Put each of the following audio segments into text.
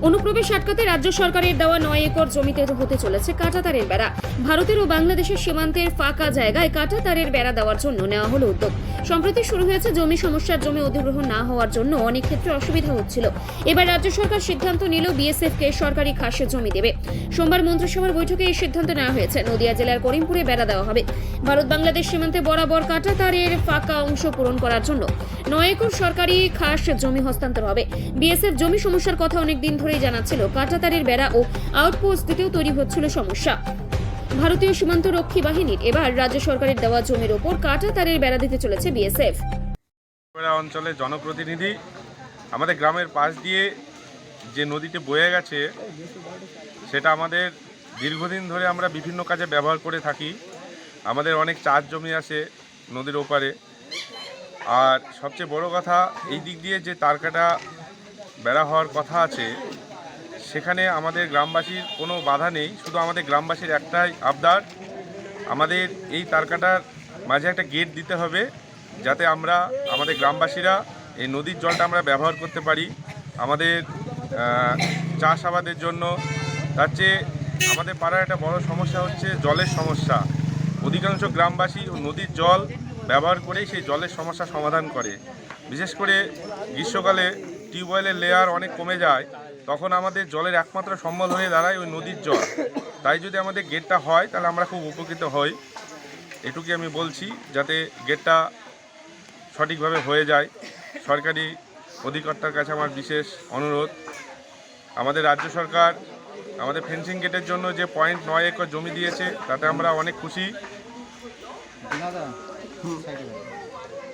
অনুপ্রবেশ আটকাতে রাজ্য সরকারের দেওয়া 9 একর জমিতে হতে চলেছে কাঁটাতারের বেড়া। ভারতের ও বাংলাদেশের সীমান্তের ফাঁকা জায়গায় কাঁটাতারের বেড়া দেওয়ার জন্য নেওয়া হলো উদ্যোগ। সম্প্রতি শুরু হয়েছে জমি সমস্যার জমি অধিগ্রহণ না হওয়ার জন্য অনেক ক্ষেত্রে অসুবিধা হচ্ছিল। এবার রাজ্য সরকার সিদ্ধান্ত নিল বিএসএফ কে সরকারি খাসে জমি দেবে। সোমবার মন্ত্রিসভার বৈঠকে এই সিদ্ধান্ত নেওয়া হয়েছে। নদিয়া জেলার করিমপুরে বেড়া দেওয়া হবে। ভারত বাংলাদেশ সীমান্তে বরাবর কাঁটাতারের ফাঁকা অংশ পূরণ করার জন্য 9 একর সরকারি খাস জমি হস্তান্তর হবে। বিএসএফ জমি সমস্যার কথা অনেক দিন ধরেই জানাচ্ছিল। কাঁটাতারের বেড়া ও আউটপোস্ট দিতেও তৈরি হচ্ছিল সমস্যা। ভারতীয় সীমান্ত রক্ষী বাহিনীর এবার রাজ্য সরকারের দেওয়া জমির ওপর কাঁটাতারের বেড়া দিতে চলেছে বিএসএফ। অঞ্চলের জনপ্রতিনিধি আমাদের গ্রামের পাশ দিয়ে যে নদীটি বয়ে গেছে সেটা আমাদের দীর্ঘদিন ধরে আমরা বিভিন্ন কাজে ব্যবহার করে থাকি। আমাদের অনেক চাষ জমি আছে নদীর ওপারে। আর সবচেয়ে বড় কথা, এই দিক দিয়ে যে তারকাটা বেড়া হওয়ার কথা আছে সেখানে আমাদের গ্রামবাসীর কোনো বাধা নেই। শুধু আমাদের গ্রামবাসীর একটাই আবদার, আমাদের এই তারকাটার মাঝে একটা গেট দিতে হবে, যাতে আমরা আমাদের গ্রামবাসীরা এই নদীর জলটা আমরা ব্যবহার করতে পারি আমাদের চাষাবাদের জন্য। তার চেয়ে আমাদের পাড়ার একটা বড় সমস্যা হচ্ছে জলের সমস্যা। অধিকাংশ গ্রামবাসী নদীর জল ব্যবহার করেই সেই জলের সমস্যা সমাধান করে। বিশেষ করে গ্রীষ্মকালে টিউবওয়েলের লেয়ার অনেক কমে যায়, তখন আমাদের জলের একমাত্র সম্বল হয়ে দাঁড়ায় ওই নদীর জল। তাই যদি আমাদের গেটটা হয় তাহলে আমরা খুব উপকৃত হই। এটুকুই আমি বলছি, যাতে গেটটা সঠিকভাবে হয়ে যায়। সরকারি অধিকর্তার কাছে আমার বিশেষ অনুরোধ। আমাদের রাজ্য সরকার আমাদের ফেন্সিং গেটের জন্য যে 9 একর জমি দিয়েছে তাতে আমরা অনেক খুশি।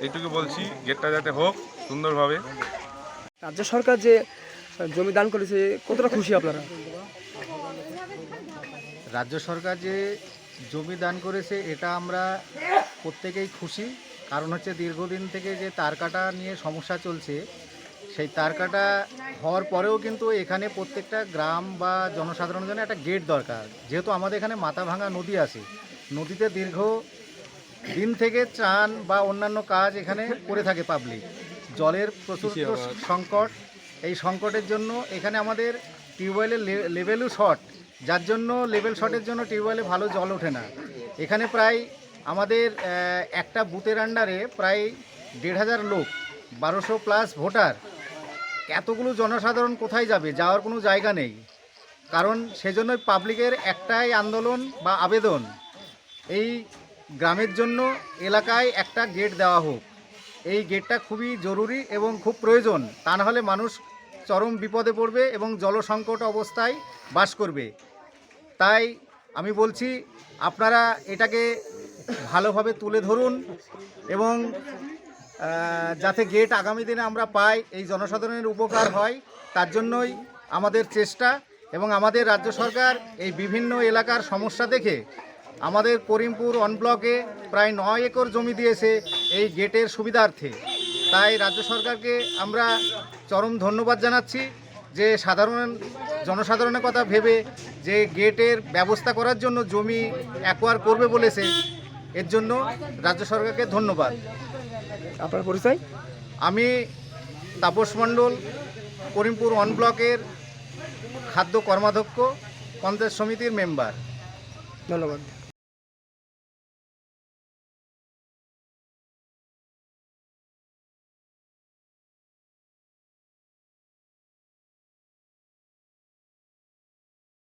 এইটুকু বলছি, গেটটা যাতে হোক সুন্দরভাবে। রাজ্য সরকার যে জমি দান করেছে কতটা খুশি আপনারা? রাজ্য সরকার যে জমি দান করেছে এটা আমরা প্রত্যেকেই খুশি। কারণ হচ্ছে দীর্ঘদিন থেকে যে তার কাটা নিয়ে সমস্যা চলছে, সেই তার কাটা হওয়ার পরেও কিন্তু এখানে প্রত্যেকটা গ্রাম বা জনসাধারণের জন্য একটা গেট দরকার। যেহেতু আমাদের এখানে মাথাভাঙা নদী আছে, নদীতে দীর্ঘ দিন থেকে চান বা অন্যান্য কাজ এখানে করে থাকে পাবলিক। জলের প্রচুর সংকট, এই সংকটের জন্য এখানে আমাদের টিউবওয়েলের লেভেলও শর্ট, যার জন্য লেভেল শর্টের জন্য টিউবওয়েলে ভালো জল ওঠে না। এখানে প্রায় আমাদের একটা বুথের আন্ডারে প্রায় 1,500 লোক, 1200 প্লাস ভোটার। এতগুলো জনসাধারণ কোথায় যাবে? যাওয়ার কোনো জায়গা নেই। কারণ সেজন্যই পাবলিকের একটাই আন্দোলন বা আবেদন, এই গ্রামের জন্য এলাকায় একটা গেট দেওয়া হোক। এই গেটটা খুবই জরুরি এবং খুব প্রয়োজন। তা নাহলে মানুষ চরম বিপদে পড়বে এবং জলসংকট অবস্থায় বাস করবে। তাই আমি বলছি, আপনারা এটাকে ভালোভাবে তুলে ধরুন এবং যাতে গেট আগামী দিনে আমরা পাই, এই জনসাধারণের উপকার হয়, তার জন্যই আমাদের চেষ্টা। এবং আমাদের রাজ্য সরকার এই বিভিন্ন এলাকার সমস্যা দেখে আমাদের করিমপুর ওয়ান ব্লকে প্রায় 9 একর জমি দিয়েছে এই গেটের সুবিধার্থে। তাই রাজ্য সরকারকে আমরা চরম ধন্যবাদ জানাচ্ছি যে জনসাধারণের কথা ভেবে যে গেটের ব্যবস্থা করার জন্য জমি অ্যাকোয়ার করবে বলেছে। এর জন্য রাজ্য সরকারকে ধন্যবাদ। আপনার পরিচয়? আমি তাপস মণ্ডল, করিমপুর ওয়ান ব্লকের খাদ্য কর্মাধ্যক্ষ, পঞ্চায়েত সমিতির মেম্বার। ধন্যবাদ।